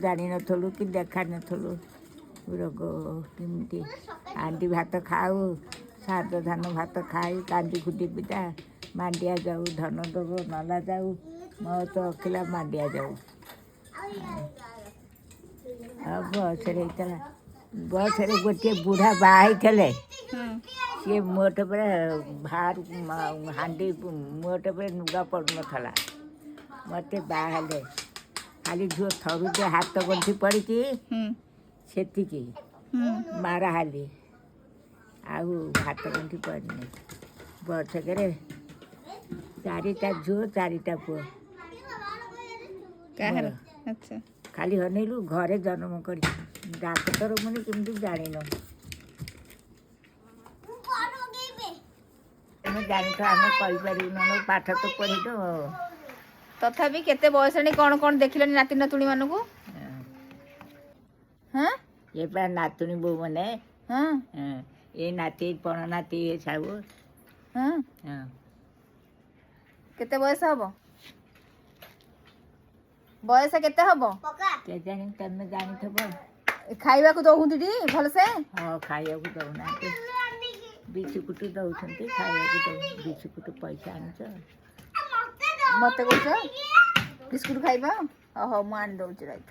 ଜାଣିନଥିଲୁ କି ଦେଖା ନଥିଲୁ ରୋଗ କେମିତି ହାଣ୍ଡି ଭାତ ଖାଉ ସାଦ ଧାନ ଭାତ ଖାଇ କାନ୍ଦି କୁଟି ପିଟା ମାଣ୍ଡିଆ ଯାଉ ଧନ ଦେବ ନଲା ଯାଉ ମହତ ଅଖିଲା ମାଣ୍ଡିଆ ଯାଉ ଆଉ ବସରେ ହେଇଥିଲା ବସରେ ଗୋଟିଏ ବୁଢ଼ା ବାହା ହେଇଥିଲେ ସିଏ ମୋଟେ ପରେ ବାହାରକୁ ହାଣ୍ଡି ମୋଟେ ପରେ ଲୁଗା ପଡ଼ୁନଥିଲା ମୋତେ ବାହା ହେଲେ ଖାଲି ଝିଅ ଥରୁଟେ ହାତ ଗଣ୍ଠି ପଡ଼ିକି ସେତିକି ମାରା ହେଲି ଆଉ ହାତ ଗଣ୍ଠି ପଡ଼ିନି ବର୍ଷକରେ 4ଟା ଝିଅ 4ଟା ପୁଅ ଖାଲି ଅନେଇଲୁ ଘରେ ଜନ୍ମ କରି ଡାକ୍ତର ମାନେ କେମିତି ଜାଣିନ ଆମେ ଜାଣିଛ ଆମେ କହିପାରିବୁନ ପାଠ ତ ପଢ଼ିଲୁ ତଥାପି କେତେ ବୟସ କ'ଣ କ'ଣ ଦେଖିଲନି ନାତି ନାତୁଣୀ ମାନଙ୍କୁ ଏ ପା ନାତୁଣୀ ବୋଉ ମାନେ ଏ ନାତି ପଣ ନାତି ଏ ସବୁ କେତେ ବୟସ ହବ ବୟସ କେତେ ହବ କେଜାଣି ତମେ ଜାଣିଥିବ ଖାଇବାକୁ ଦଉଛନ୍ତି ଟି ଭଲସେ ହଁ ଖାଇବାକୁ ଦଉନାହାନ୍ତି ବିସ୍କୁଟ ଦଉଛନ୍ତି ଖାଇବାକୁ ଦଉ ବିସ୍କୁଟ ପଇସା ଆଣିଛ ମତେ କହୁଛ ବିସ୍କୁଟ ଖାଇବା ହଉ ମୁଁ ଆଣି ଦଉଛି ରାଇଟ୍